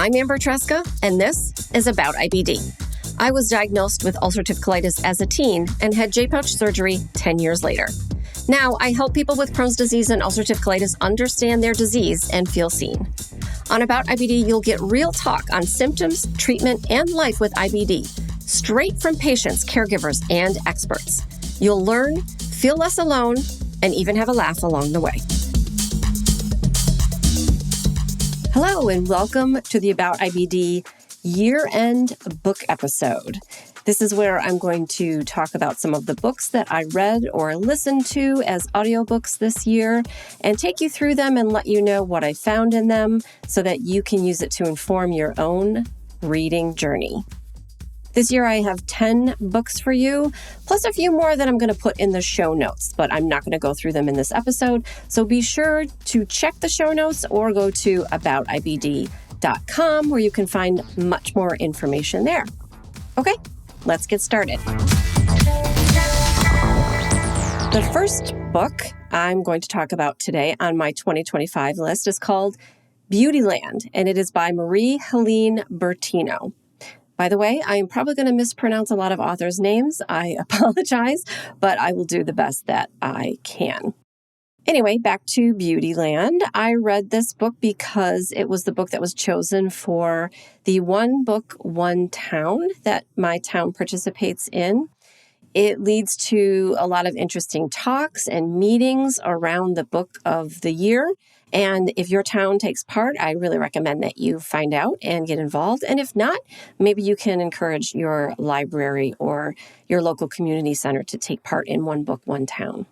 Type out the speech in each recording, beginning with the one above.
I'm Amber Tresca, and this is About IBD. I was diagnosed with ulcerative colitis as a teen and had J-pouch surgery 10 years later. Now, I help people with Crohn's disease and ulcerative colitis understand their disease and feel seen. On About IBD, you'll get real talk on symptoms, treatment, and life with IBD, straight from patients, caregivers, and experts. You'll learn, feel less alone, and even have a laugh along the way. Hello, and welcome to the About IBD year-end book episode. This is where I'm going to talk about some of the books that I read or listened to as audiobooks this year and take you through them and let you know what I found in them so that you can use it to inform your own reading journey. This year I have 10 books for you, plus a few more that I'm going to put in the show notes, but I'm not going to go through them in this episode. So be sure to check the show notes or go to aboutibd.com where you can find much more information there. Okay, let's get started. The first book I'm going to talk about today on my 2025 list is called Beautyland, and it is by Helene Bertino. By the way, I am probably going to mispronounce a lot of authors' names. I apologize, but I will do the best that I can. Anyway, back to Beautyland. I read this book because it was the book that was chosen for the One Book, One Town that my town participates in. It leads to a lot of interesting talks and meetings around the book of the year. And if your town takes part, I really recommend that you find out and get involved. And if not, maybe you can encourage your library or your local community center to take part in One Book, One Town.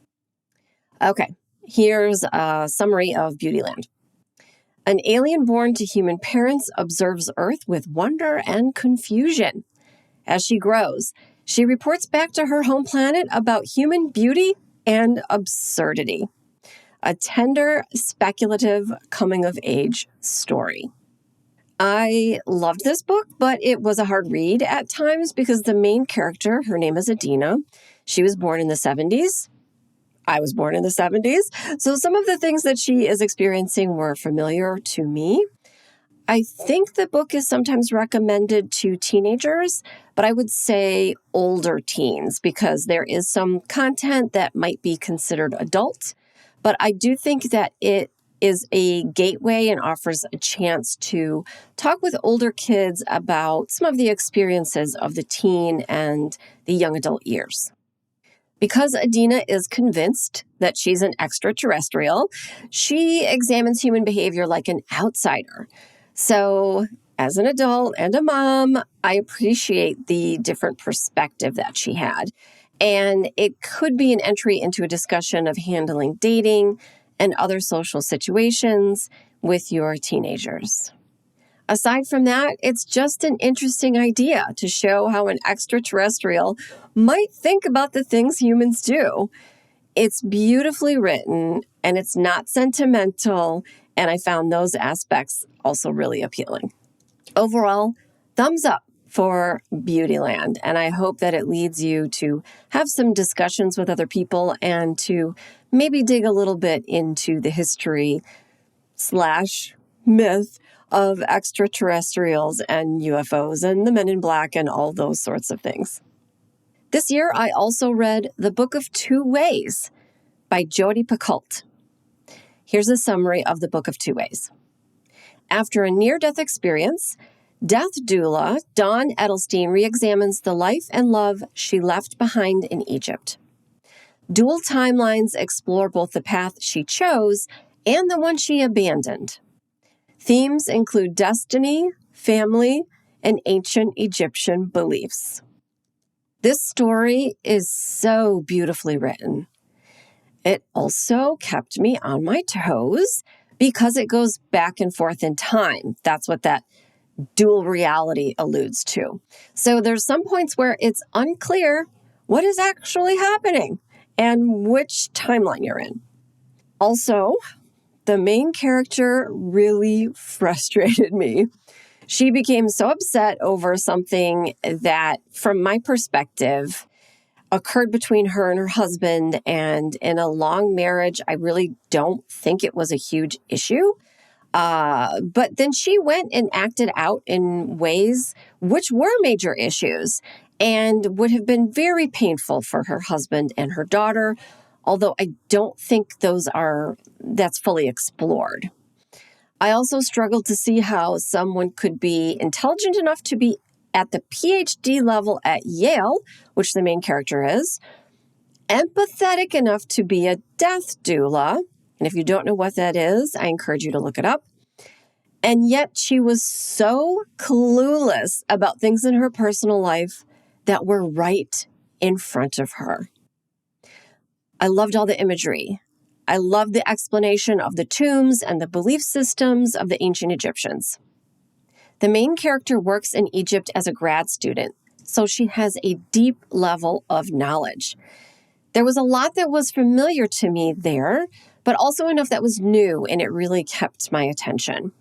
Okay, here's a summary of Beautyland. An alien born to human parents observes Earth with wonder and confusion. As she grows, she reports back to her home planet about human beauty and absurdity. A tender, speculative coming-of-age story. I loved this book, but it was a hard read at times because the main character, her name is Adina, she was born in the 70s. I was born in the 70s. So some of the things that she is experiencing were familiar to me. I think the book is sometimes recommended to teenagers, but I would say older teens because there is some content that might be considered adult. But I do think that it is a gateway and offers a chance to talk with older kids about some of the experiences of the teen and the young adult years. Because Adina is convinced that she's an extraterrestrial, she examines human behavior like an outsider. So as an adult and a mom, I appreciate the different perspective that she had. And it could be an entry into a discussion of handling dating and other social situations with your teenagers. Aside from that, it's just an interesting idea to show how an extraterrestrial might think about the things humans do. It's beautifully written and it's not sentimental, and I found those aspects also really appealing. Overall, thumbs up for Beautyland, and I hope that it leads you to have some discussions with other people and to maybe dig a little bit into the history / myth of extraterrestrials and UFOs and the Men in Black and all those sorts of things. This year, I also read The Book of Two Ways by Jodi Picoult. Here's a summary of The Book of Two Ways. After a near-death experience, death doula Dawn Edelstein reexamines the life and love she left behind in Egypt. Dual timelines explore both the path she chose and the one she abandoned. Themes include destiny, family, and ancient Egyptian beliefs. This story is so beautifully written. It also kept me on my toes because it goes back and forth in time. That's what that dual reality alludes to. So there's some points where it's unclear what is actually happening and which timeline you're in. Also, the main character really frustrated me. She became so upset over something that, from my perspective, occurred between her and her husband, and in a long marriage, I really don't think it was a huge issue. But then she went and acted out in ways which were major issues and would have been very painful for her husband and her daughter, although I don't think that's fully explored. I also struggled to see how someone could be intelligent enough to be at the PhD level at Yale, which the main character is, empathetic enough to be a death doula. And if you don't know what that is, I encourage you to look it up. And yet she was so clueless about things in her personal life that were right in front of her. I loved all the imagery. I loved the explanation of the tombs and the belief systems of the ancient Egyptians. The main character works in Egypt as a grad student, so she has a deep level of knowledge. There was a lot that was familiar to me there, but also enough that was new, and it really kept my attention.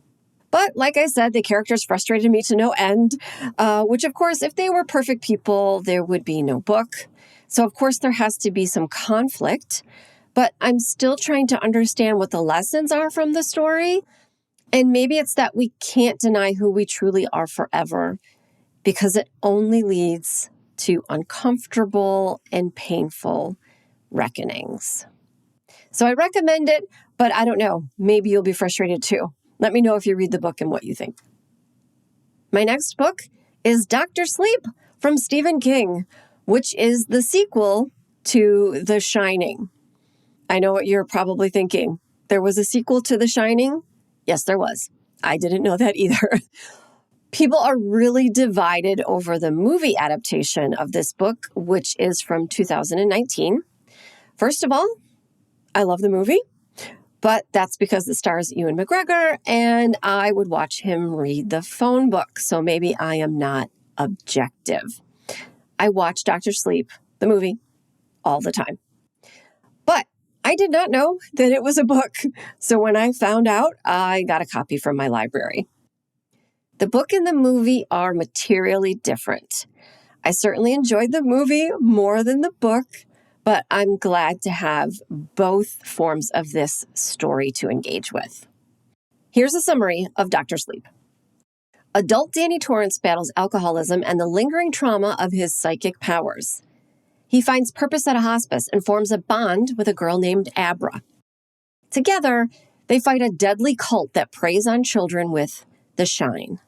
But like I said, the characters frustrated me to no end, which of course, if they were perfect people, there would be no book. So of course, there has to be some conflict, but I'm still trying to understand what the lessons are from the story. And maybe it's that we can't deny who we truly are forever, because it only leads to uncomfortable and painful reckonings. So I recommend it, but I don't know, maybe you'll be frustrated too. Let me know if you read the book and what you think. My next book is Dr. Sleep from Stephen King, which is the sequel to The Shining. I know what you're probably thinking. There was a sequel to The Shining? Yes, there was. I didn't know that either. People are really divided over the movie adaptation of this book, which is from 2019. First of all, I love the movie, but that's because it stars Ewan McGregor, and I would watch him read the phone book, so maybe I am not objective. I watch Dr. Sleep, the movie, all the time. But I did not know that it was a book, so when I found out, I got a copy from my library. The book and the movie are materially different. I certainly enjoyed the movie more than the book, but I'm glad to have both forms of this story to engage with. Here's a summary of Dr. Sleep. Adult Danny Torrance battles alcoholism and the lingering trauma of his psychic powers. He finds purpose at a hospice and forms a bond with a girl named Abra. Together, they fight a deadly cult that preys on children with the shine.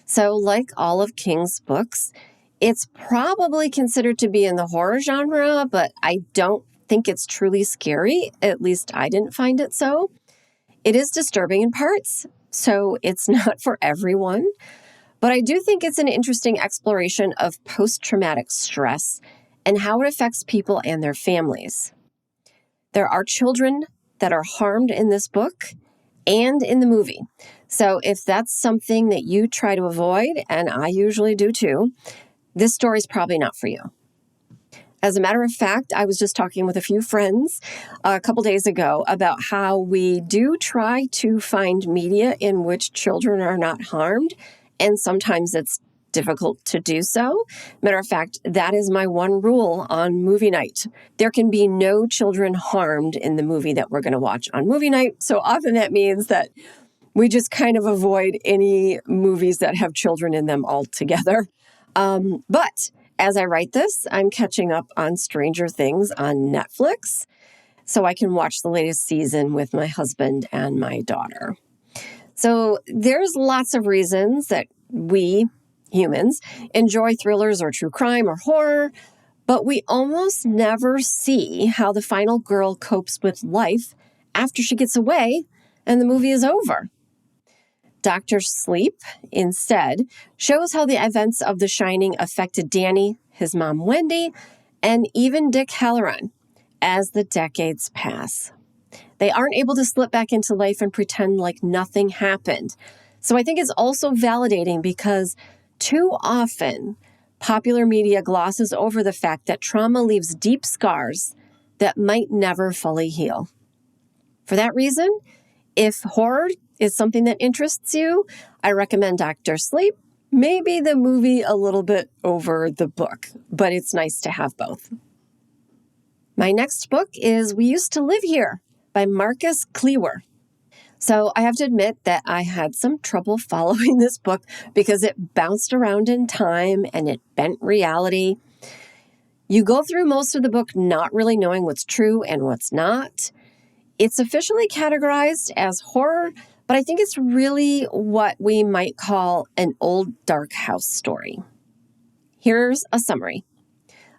So, like all of King's books, it's probably considered to be in the horror genre, but I don't think it's truly scary. At least I didn't find it so. It is disturbing in parts, so it's not for everyone. But I do think it's an interesting exploration of post-traumatic stress and how it affects people and their families. There are children that are harmed in this book and in the movie. So if that's something that you try to avoid, and I usually do too, this story is probably not for you. As a matter of fact, I was just talking with a few friends a couple days ago about how we do try to find media in which children are not harmed, and sometimes it's difficult to do so. Matter of fact, that is my one rule on movie night. There can be no children harmed in the movie that we're going to watch on movie night. So often that means that we just kind of avoid any movies that have children in them altogether. But as I write this, I'm catching up on Stranger Things on Netflix, so I can watch the latest season with my husband and my daughter. So there's lots of reasons that we humans enjoy thrillers or true crime or horror, but we almost never see how the final girl copes with life after she gets away and the movie is over. Dr. Sleep, instead, shows how the events of The Shining affected Danny, his mom Wendy, and even Dick Halloran as the decades pass. They aren't able to slip back into life and pretend like nothing happened. So I think it's also validating because too often popular media glosses over the fact that trauma leaves deep scars that might never fully heal. For that reason, if horror is something that interests you, I recommend Dr. Sleep. Maybe the movie a little bit over the book, but it's nice to have both. My next book is We Used to Live Here by Marcus Kliewer. So I have to admit that I had some trouble following this book because it bounced around in time and it bent reality. You go through most of the book not really knowing what's true and what's not. It's officially categorized as horror, but I think it's really what we might call an old dark house story. Here's a summary.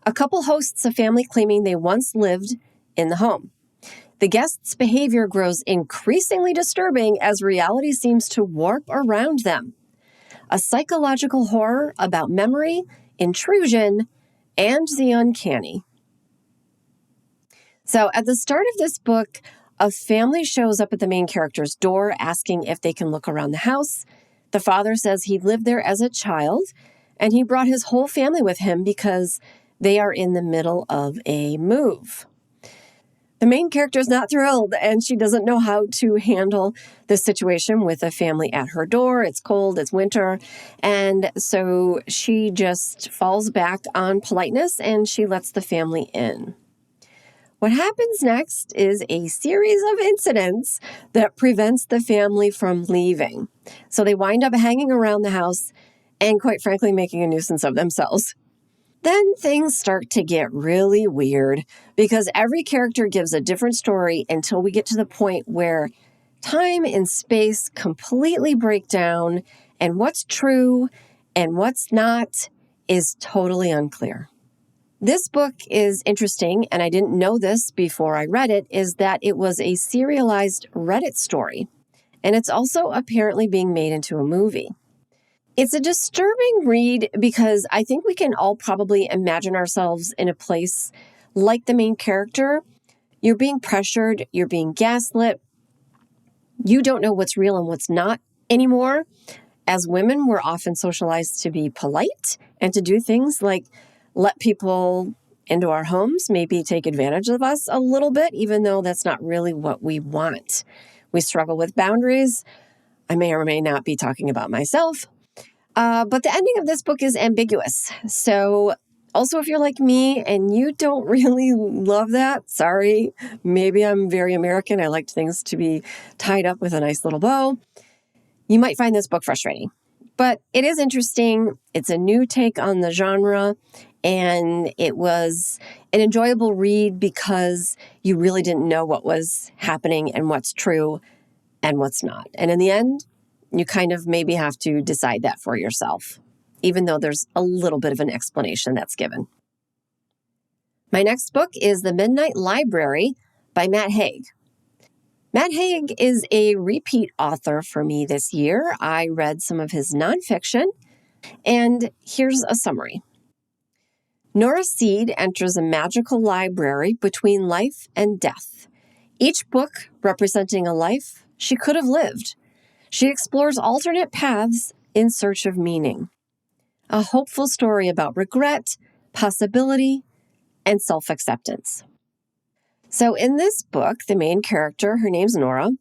A couple hosts a family claiming they once lived in the home. The guests' behavior grows increasingly disturbing as reality seems to warp around them. A psychological horror about memory, intrusion, and the uncanny. So at the start of this book, a family shows up at the main character's door asking if they can look around the house. The father says he lived there as a child, and he brought his whole family with him because they are in the middle of a move. The main character is not thrilled, and she doesn't know how to handle this situation with a family at her door. It's cold, it's winter, and so she just falls back on politeness and she lets the family in. What happens next is a series of incidents that prevents the family from leaving. So they wind up hanging around the house and, quite frankly, making a nuisance of themselves. Then things start to get really weird because every character gives a different story until we get to the point where time and space completely break down and what's true and what's not is totally unclear. This book is interesting, and I didn't know this before I read it, is that it was a serialized Reddit story, and it's also apparently being made into a movie. It's a disturbing read because I think we can all probably imagine ourselves in a place like the main character. You're being pressured, you're being gaslit, you don't know what's real and what's not anymore. As women, we're often socialized to be polite and to do things like let people into our homes, maybe take advantage of us a little bit, even though that's not really what we want. We struggle with boundaries. I may or may not be talking about myself. But the ending of this book is ambiguous. So also, if you're like me and you don't really love that, sorry, maybe I'm very American. I like things to be tied up with a nice little bow. You might find this book frustrating, but it is interesting. It's a new take on the genre. And it was an enjoyable read because you really didn't know what was happening and what's true and what's not. And in the end, you kind of maybe have to decide that for yourself, even though there's a little bit of an explanation that's given. My next book is The Midnight Library by Matt Haig. Matt Haig is a repeat author for me this year. I read some of his nonfiction, and here's a summary. Nora Seed enters a magical library between life and death, each book representing a life she could have lived. She explores alternate paths in search of meaning. A hopeful story about regret, possibility, and self-acceptance. So in this book, the main character, her name's Nora,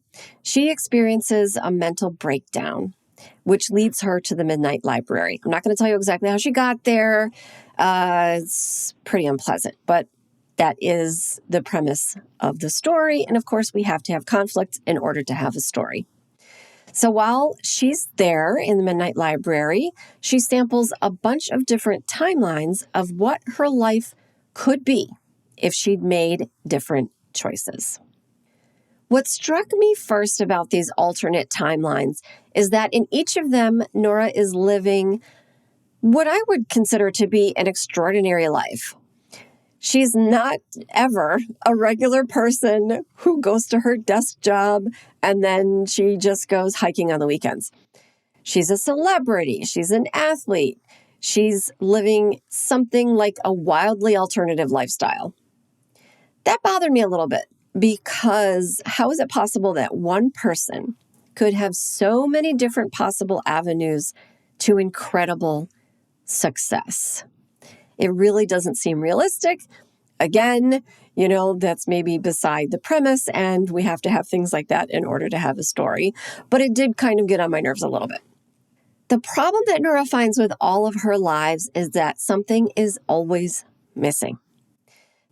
she experiences a mental breakdown, which leads her to the Midnight Library. I'm not going to tell you exactly how she got there. It's pretty unpleasant, but that is the premise of the story. And of course, we have to have conflict in order to have a story. So while she's there in the Midnight Library, she samples a bunch of different timelines of what her life could be if she'd made different choices. What struck me first about these alternate timelines is that in each of them, Nora is living what I would consider to be an extraordinary life. She's not ever a regular person who goes to her desk job and then she just goes hiking on the weekends. She's a celebrity. She's an athlete. She's living something like a wildly alternative lifestyle. That bothered me a little bit because how is it possible that one person could have so many different possible avenues to incredible success? It really doesn't seem realistic. Again, that's maybe beside the premise, and we have to have things like that in order to have a story. But it did kind of get on my nerves a little bit. The problem that Nora finds with all of her lives is that something is always missing.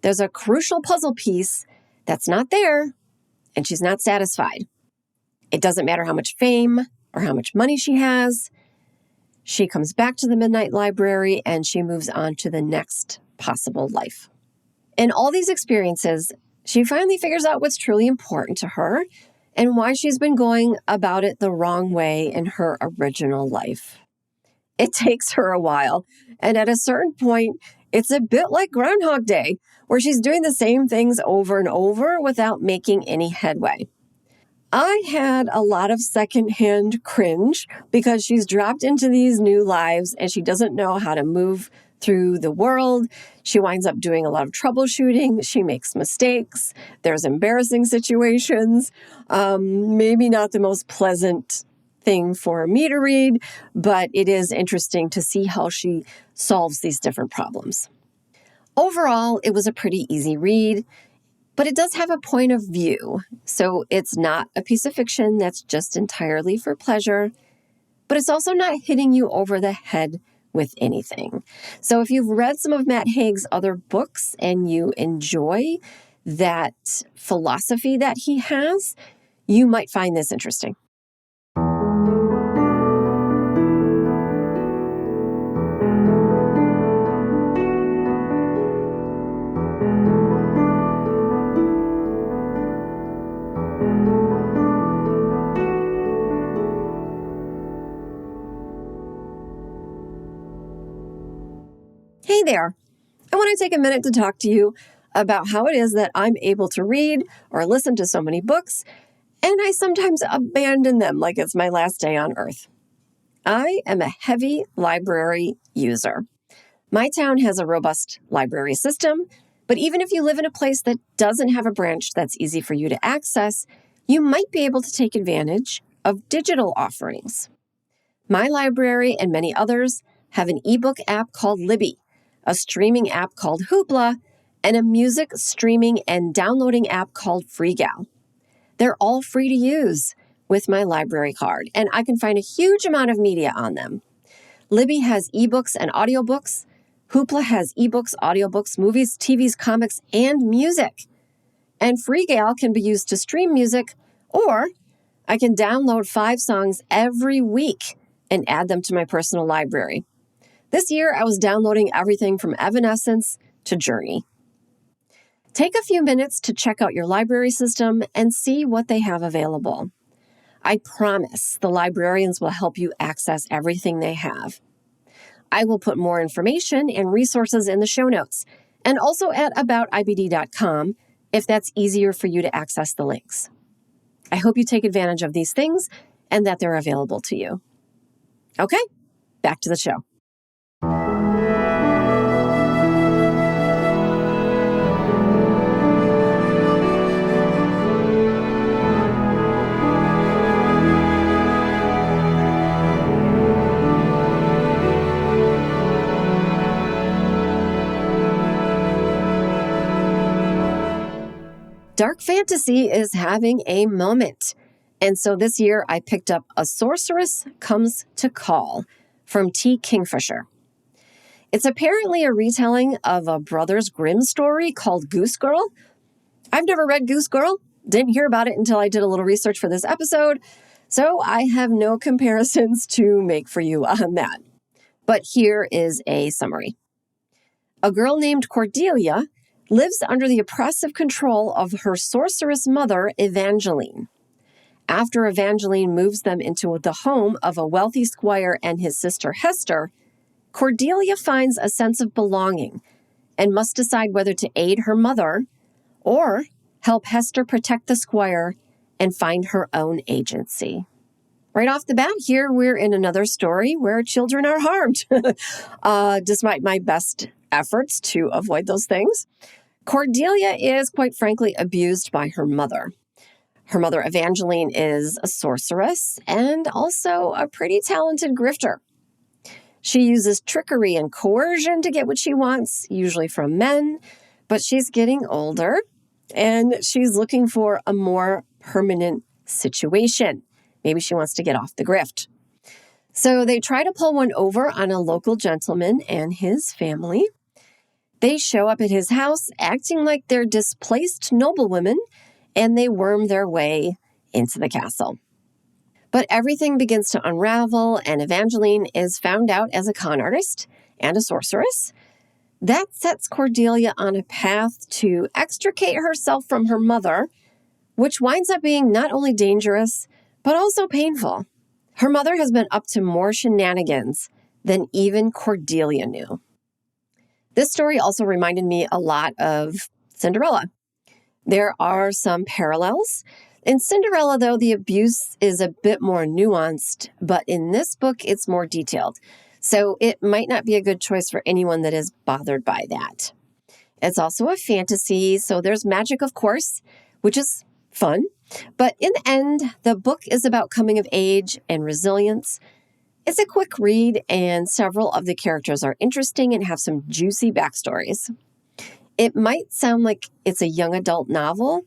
There's a crucial puzzle piece that's not there, and she's not satisfied. It doesn't matter how much fame or how much money she has. She comes back to the Midnight Library and she moves on to the next possible life. In all these experiences, she finally figures out what's truly important to her and why she's been going about it the wrong way in her original life. It takes her a while, and at a certain point, it's a bit like Groundhog Day, where she's doing the same things over and over without making any headway. I had a lot of secondhand cringe because she's dropped into these new lives and she doesn't know how to move through the world. She winds up doing a lot of troubleshooting. She makes mistakes. There's embarrassing situations. Maybe not the most pleasant thing for me to read, but it is interesting to see how she solves these different problems. Overall, it was a pretty easy read. But it does have a point of view, so it's not a piece of fiction that's just entirely for pleasure, but it's also not hitting you over the head with anything. So if you've read some of Matt Haig's other books and you enjoy that philosophy that he has, you might find this interesting. Hey there. I want to take a minute to talk to you about how it is that I'm able to read or listen to so many books, and I sometimes abandon them like it's my last day on earth. I am a heavy library user. My town has a robust library system, but even if you live in a place that doesn't have a branch that's easy for you to access, you might be able to take advantage of digital offerings. My library and many others have an ebook app called Libby, a streaming app called Hoopla, and a music streaming and downloading app called FreeGal. They're all free to use with my library card, and I can find a huge amount of media on them. Libby has ebooks and audiobooks. Hoopla has ebooks, audiobooks, movies, TVs, comics, and music. And FreeGal can be used to stream music, or I can download 5 songs every week and add them to my personal library. This year, I was downloading everything from Evanescence to Journey. Take a few minutes to check out your library system and see what they have available. I promise the librarians will help you access everything they have. I will put more information and resources in the show notes, and also at aboutibd.com if that's easier for you to access the links. I hope you take advantage of these things and that they're available to you. Okay, back to the show. Dark fantasy is having a moment. And so this year I picked up A Sorceress Comes to Call from Kingfisher. It's apparently a retelling of a Brothers Grimm story called Goose Girl. I've never read Goose Girl, didn't hear about it until I did a little research for this episode, so I have no comparisons to make for you on that. But here is a summary. A girl named Cordelia lives under the oppressive control of her sorceress mother, Evangeline. After Evangeline moves them into the home of a wealthy squire and his sister Hester, Cordelia finds a sense of belonging and must decide whether to aid her mother or help Hester protect the squire and find her own agency. Right off the bat here, we're in another story where children are harmed, despite my best efforts to avoid those things. Cordelia is, quite frankly, abused by her mother. Her mother, Evangeline, is a sorceress and also a pretty talented grifter. She uses trickery and coercion to get what she wants, usually from men, but she's getting older and she's looking for a more permanent situation. Maybe she wants to get off the grift. So they try to pull one over on a local gentleman and his family. They show up at his house acting like they're displaced noblewomen, and they worm their way into the castle. But everything begins to unravel, and Evangeline is found out as a con artist and a sorceress. That sets Cordelia on a path to extricate herself from her mother, which winds up being not only dangerous, but also painful. Her mother has been up to more shenanigans than even Cordelia knew. This story also reminded me a lot of Cinderella. There are some parallels. In Cinderella, though, the abuse is a bit more nuanced, but in this book, it's more detailed. So it might not be a good choice for anyone that is bothered by that. It's also a fantasy, so there's magic, of course, which is fun. But in the end, the book is about coming of age and resilience. It's a quick read, and several of the characters are interesting and have some juicy backstories. It might sound like it's a young adult novel,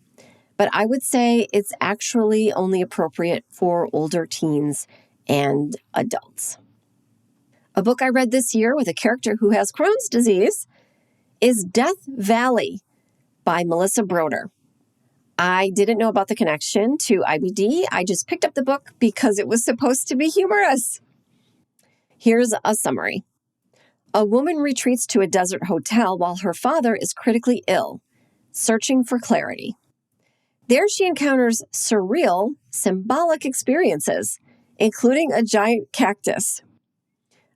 but I would say it's actually only appropriate for older teens and adults. A book I read this year with a character who has Crohn's disease is Death Valley by Melissa Broder. I didn't know about the connection to IBD. I just picked up the book because it was supposed to be humorous. Here's a summary. A woman retreats to a desert hotel while her father is critically ill, searching for clarity. There she encounters surreal, symbolic experiences, including a giant cactus.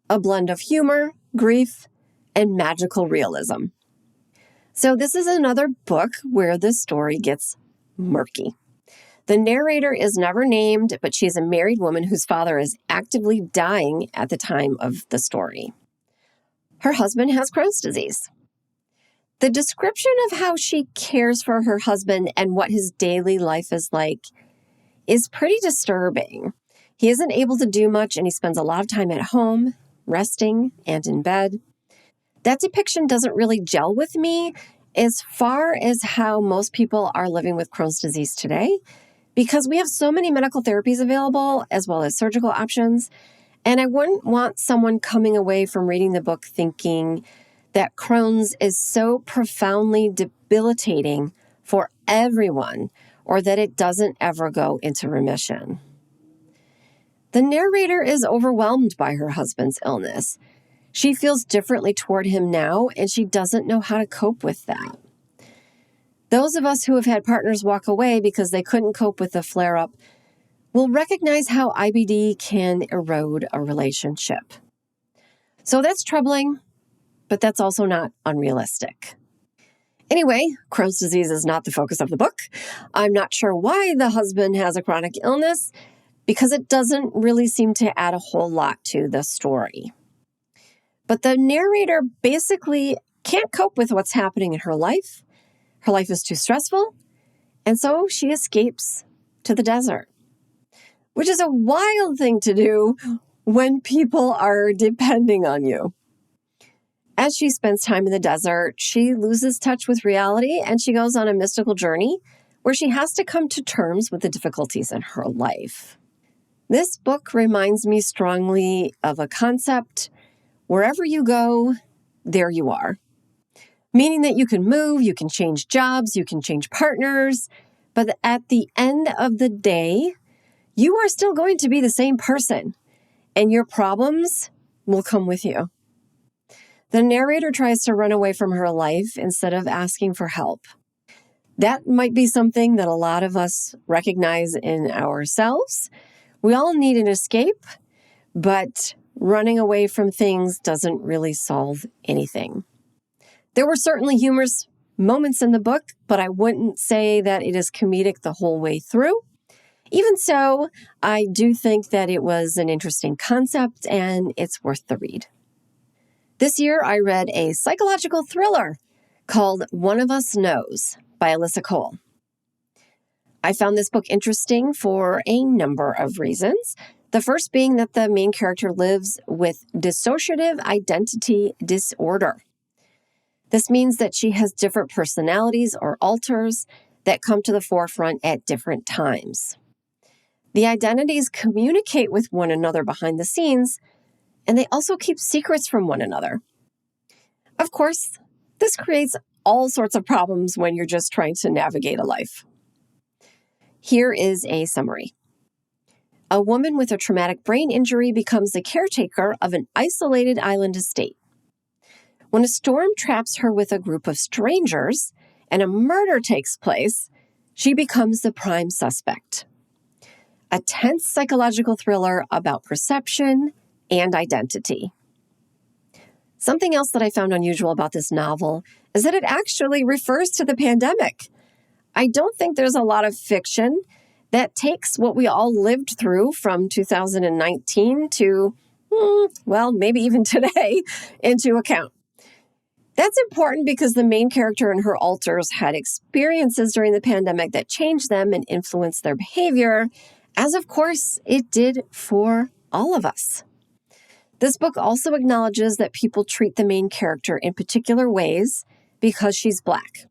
A blend of humor, grief, and magical realism. So this is another book where the story gets murky. The narrator is never named, but she's a married woman whose father is actively dying at the time of the story. Her husband has Crohn's disease. The description of how she cares for her husband and what his daily life is like is pretty disturbing. He isn't able to do much, and he spends a lot of time at home, resting, and in bed. That depiction doesn't really gel with me as far as how most people are living with Crohn's disease today, because we have so many medical therapies available as well as surgical options. And I wouldn't want someone coming away from reading the book thinking that Crohn's is so profoundly debilitating for everyone, or that it doesn't ever go into remission. The narrator is overwhelmed by her husband's illness. She feels differently toward him now, and she doesn't know how to cope with that. Those of us who have had partners walk away because they couldn't cope with the flare-up will recognize how IBD can erode a relationship. So that's troubling, but that's also not unrealistic. Anyway, Crohn's disease is not the focus of the book. I'm not sure why the husband has a chronic illness, because it doesn't really seem to add a whole lot to the story. But the narrator basically can't cope with what's happening in her life. Her life is too stressful, and so she escapes to the desert, which is a wild thing to do when people are depending on you. As she spends time in the desert, she loses touch with reality, and she goes on a mystical journey where she has to come to terms with the difficulties in her life. This book reminds me strongly of a concept: wherever you go, there you are. Meaning that you can move, you can change jobs, you can change partners, but at the end of the day, you are still going to be the same person, and your problems will come with you. The narrator tries to run away from her life instead of asking for help. That might be something that a lot of us recognize in ourselves. We all need an escape, but running away from things doesn't really solve anything. There were certainly humorous moments in the book, but I wouldn't say that it is comedic the whole way through. Even so, I do think that it was an interesting concept and it's worth the read. This year, I read a psychological thriller called One of Us Knows by Alyssa Cole. I found this book interesting for a number of reasons. The first being that the main character lives with dissociative identity disorder. This means that she has different personalities or alters that come to the forefront at different times. The identities communicate with one another behind the scenes, and they also keep secrets from one another. Of course, this creates all sorts of problems when you're just trying to navigate a life. Here is a summary. A woman with a traumatic brain injury becomes the caretaker of an isolated island estate. When a storm traps her with a group of strangers and a murder takes place, she becomes the prime suspect. A tense psychological thriller about perception and identity. Something else that I found unusual about this novel is that it actually refers to the pandemic. I don't think there's a lot of fiction that takes what we all lived through from 2019 to, maybe even today into account. That's important because the main character and her alters had experiences during the pandemic that changed them and influenced their behavior, as of course it did for all of us. This book also acknowledges that people treat the main character in particular ways because she's Black.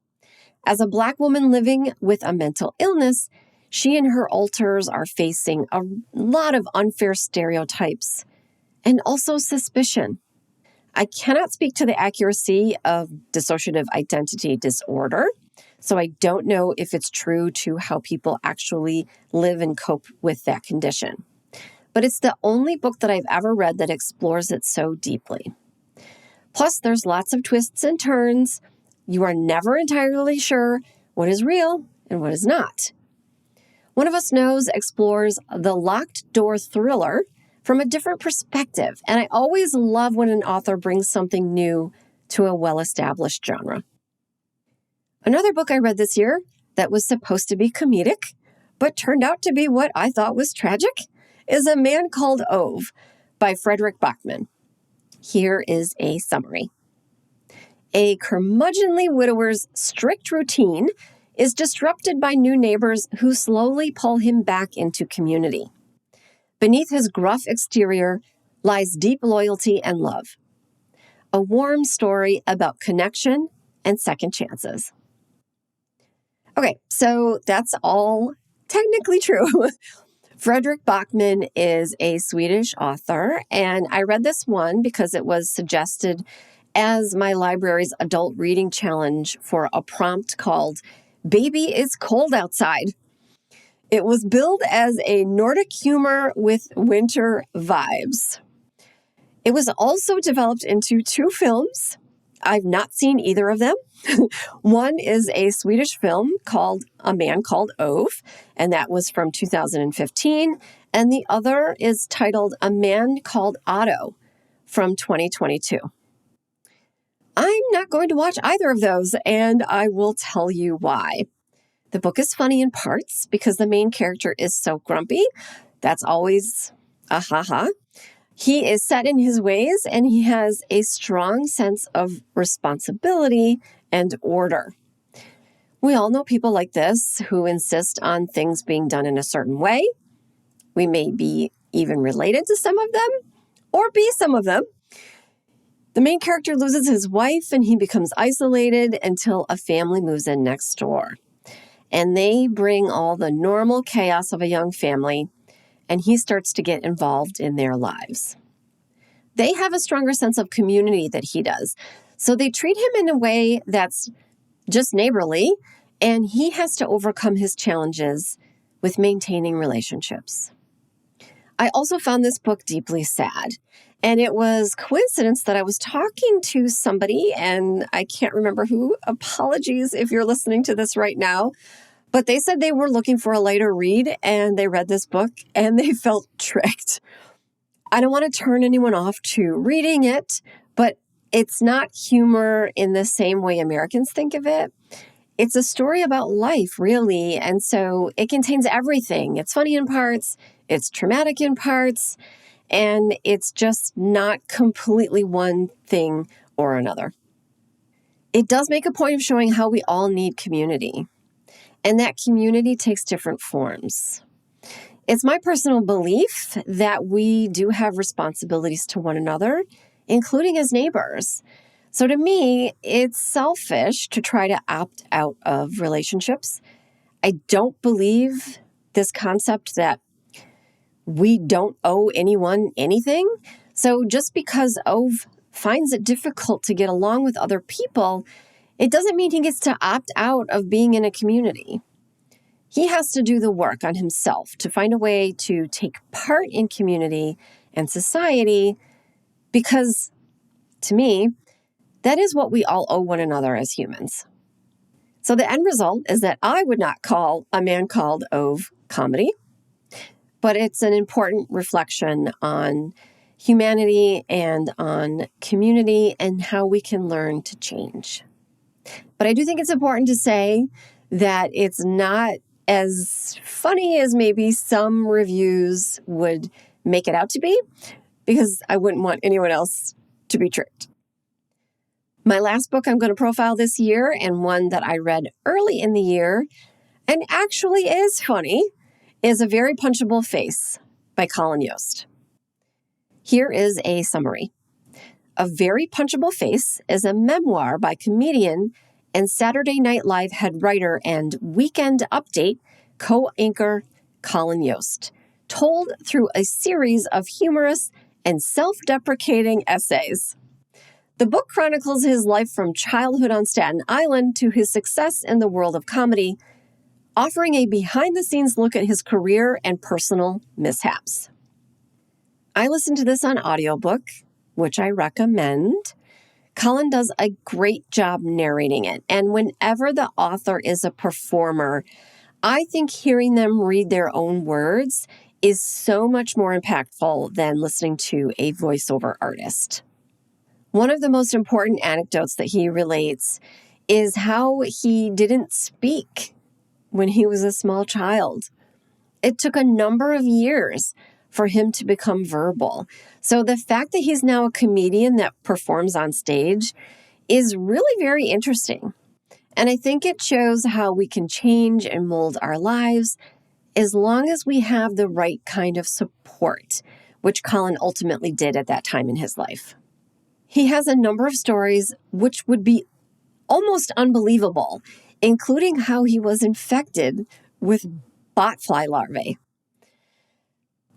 As a Black woman living with a mental illness, she and her alters are facing a lot of unfair stereotypes and also suspicion. I cannot speak to the accuracy of dissociative identity disorder, so I don't know if it's true to how people actually live and cope with that condition. But it's the only book that I've ever read that explores it so deeply. Plus, there's lots of twists and turns. You are never entirely sure what is real and what is not. One of Us Knows explores the locked door thriller from a different perspective, and I always love when an author brings something new to a well-established genre. Another book I read this year that was supposed to be comedic, but turned out to be what I thought was tragic, is A Man Called Ove by Fredrik Backman. Here is a summary. A curmudgeonly widower's strict routine is disrupted by new neighbors who slowly pull him back into community. Beneath his gruff exterior lies deep loyalty and love. A warm story about connection and second chances. Okay, so that's all technically true. Fredrik Backman is a Swedish author, and I read this one because it was suggested as my library's adult reading challenge for a prompt called Baby It's Cold Outside. It was billed as a Nordic humor with winter vibes. It was also developed into 2 films. I've not seen either of them. One is a Swedish film called A Man Called Ove, and that was from 2015. And the other is titled A Man Called Otto from 2022. I'm not going to watch either of those, and I will tell you why. The book is funny in parts because the main character is so grumpy. That's always a ha-ha. He is set in his ways, and he has a strong sense of responsibility and order. We all know people like this who insist on things being done in a certain way. We may be even related to some of them, or be some of them. The main character loses his wife, and he becomes isolated until a family moves in next door. And they bring all the normal chaos of a young family, and he starts to get involved in their lives. They have a stronger sense of community than he does, so they treat him in a way that's just neighborly, and he has to overcome his challenges with maintaining relationships. I also found this book deeply sad, and it was coincidence that I was talking to somebody, and I can't remember who. Apologies if you're listening to this right now. But they said they were looking for a lighter read, and they read this book, and they felt tricked. I don't want to turn anyone off to reading it, but it's not humor in the same way Americans think of it. It's a story about life, really, and so it contains everything. It's funny in parts, it's traumatic in parts, and it's just not completely one thing or another. It does make a point of showing how we all need community. And that community takes different forms. It's my personal belief that we do have responsibilities to one another, including as neighbors. So to me, it's selfish to try to opt out of relationships. I don't believe this concept that we don't owe anyone anything. So just because Ove finds it difficult to get along with other people, it doesn't mean he gets to opt out of being in a community. He has to do the work on himself to find a way to take part in community and society because, to me, that is what we all owe one another as humans. So the end result is that I would not call A Man Called Ove comedy, but it's an important reflection on humanity and on community and how we can learn to change. But I do think it's important to say that it's not as funny as maybe some reviews would make it out to be, because I wouldn't want anyone else to be tricked. My last book I'm going to profile this year, and one that I read early in the year, and actually is funny, is A Very Punchable Face by Colin Jost. Here is a summary. A Very Punchable Face is a memoir by comedian and Saturday Night Live head writer and Weekend Update co-anchor Colin Jost, told through a series of humorous and self-deprecating essays. The book chronicles his life from childhood on Staten Island to his success in the world of comedy, offering a behind-the-scenes look at his career and personal mishaps. I listened to this on audiobook, which I recommend. Colin does a great job narrating it, and whenever the author is a performer, I think hearing them read their own words is so much more impactful than listening to a voiceover artist. One of the most important anecdotes that he relates is how he didn't speak when he was a small child. It took a number of years for him to become verbal. So the fact that he's now a comedian that performs on stage is really very interesting. And I think it shows how we can change and mold our lives as long as we have the right kind of support, which Colin ultimately did at that time in his life. He has a number of stories which would be almost unbelievable, including how he was infected with botfly larvae.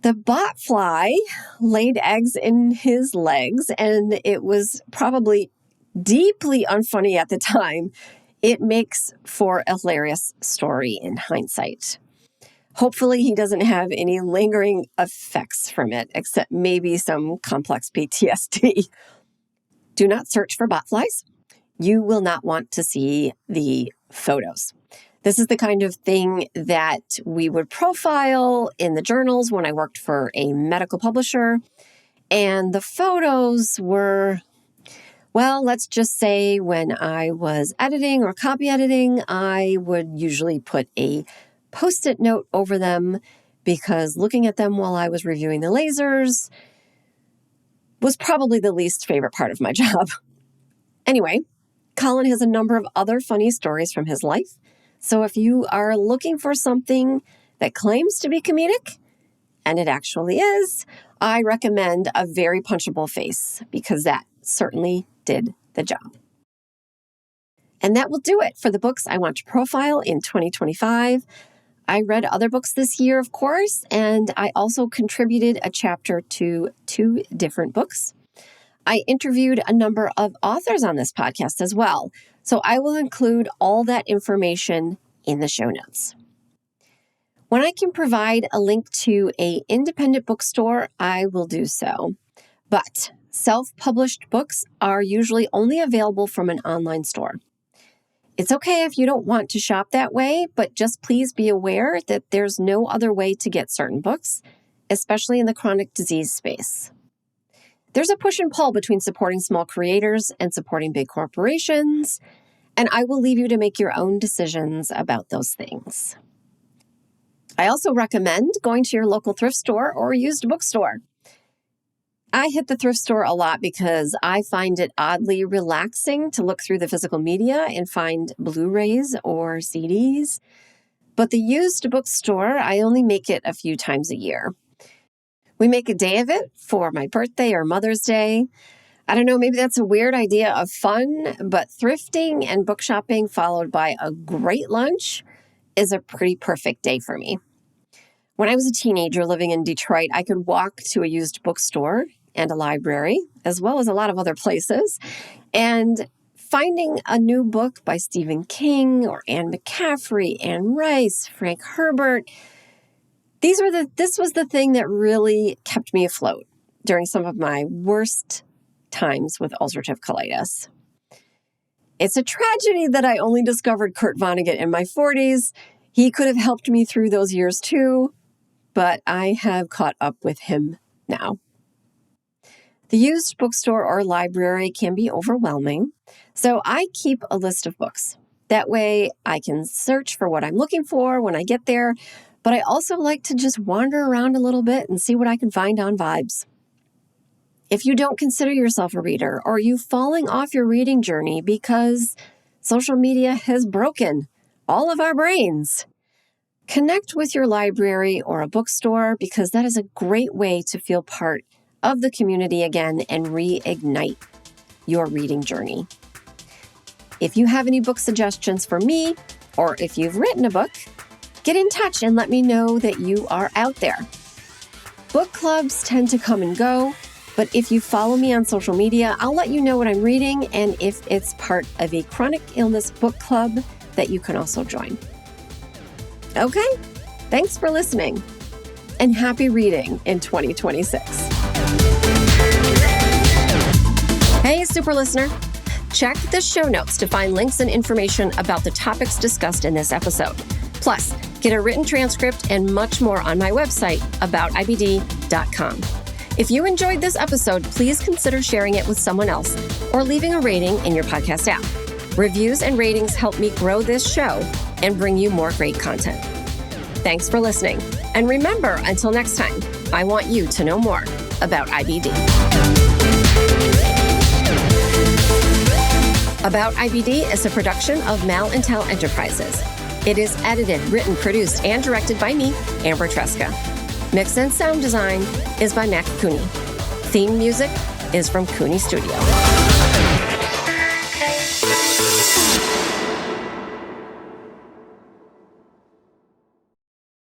The botfly laid eggs in his legs, and it was probably deeply unfunny at the time. It makes for a hilarious story in hindsight. Hopefully, he doesn't have any lingering effects from it, except maybe some complex PTSD. Do not search for botflies. You will not want to see the photos. This is the kind of thing that we would profile in the journals when I worked for a medical publisher. And the photos were, well, let's just say when I was editing or copy editing, I would usually put a Post-it note over them because looking at them while I was reviewing the lasers was probably the least favorite part of my job. Anyway, Colin has a number of other funny stories from his life. So if you are looking for something that claims to be comedic, and it actually is, I recommend A Very Punchable Face because that certainly did the job. And that will do it for the books I want to profile in 2025. I read other books this year, of course, and I also contributed a chapter to 2 different books. I interviewed a number of authors on this podcast as well, so I will include all that information in the show notes. When I can provide a link to an independent bookstore, I will do so. But self-published books are usually only available from an online store. It's okay if you don't want to shop that way, but just please be aware that there's no other way to get certain books, especially in the chronic disease space. There's a push and pull between supporting small creators and supporting big corporations, and I will leave you to make your own decisions about those things. I also recommend going to your local thrift store or used bookstore. I hit the thrift store a lot because I find it oddly relaxing to look through the physical media and find Blu-rays or CDs. But the used bookstore, I only make it a few times a year. We make a day of it for my birthday or Mother's Day. I don't know, maybe that's a weird idea of fun, but thrifting and book shopping followed by a great lunch is a pretty perfect day for me. When I was a teenager living in Detroit, I could walk to a used bookstore and a library, as well as a lot of other places, and finding a new book by Stephen King or Anne McCaffrey, Anne Rice, Frank Herbert. This was the thing that really kept me afloat during some of my worst times with ulcerative colitis. It's a tragedy that I only discovered Kurt Vonnegut in my 40s. He could have helped me through those years too, but I have caught up with him now. The used bookstore or library can be overwhelming, so I keep a list of books. That way I can search for what I'm looking for when I get there, but I also like to just wander around a little bit and see what I can find on vibes. If you don't consider yourself a reader, or you falling off your reading journey because social media has broken all of our brains, connect with your library or a bookstore because that is a great way to feel part of the community again and reignite your reading journey. If you have any book suggestions for me, or if you've written a book, get in touch and let me know that you are out there. Book clubs tend to come and go, but if you follow me on social media, I'll let you know what I'm reading and if it's part of a chronic illness book club that you can also join. Okay, thanks for listening, and happy reading in 2026. Hey, super listener. Check the show notes to find links and information about the topics discussed in this episode. Plus, get a written transcript and much more on my website, aboutibd.com. If you enjoyed this episode, please consider sharing it with someone else or leaving a rating in your podcast app. Reviews and ratings help me grow this show and bring you more great content. Thanks for listening. And remember, until next time, I want you to know more about IBD. About IBD is a production of Mal and Tel Enterprises. It is edited, written, produced, and directed by me, Amber Tresca. Mix and sound design is by Mac Cooney. Theme music is from Cooney Studio.